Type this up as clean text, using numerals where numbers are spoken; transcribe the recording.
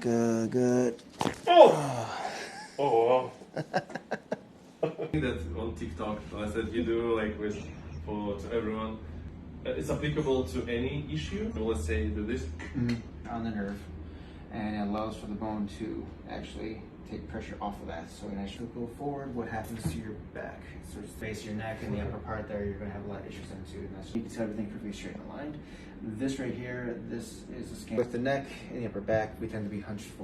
good. Oh wow. That on TikTok, I said you do like with to everyone. It's applicable to any issue. Let's say the disc On the nerve, and it allows for the bone to actually take pressure off of that. So when I go forward, what happens to your back? So it's face your neck and the upper part there, you're going to have a lot of issues into. And that's, you can tell everything perfectly straight and aligned. This right here, this is a scan. With the neck and the upper back, we tend to be hunched forward.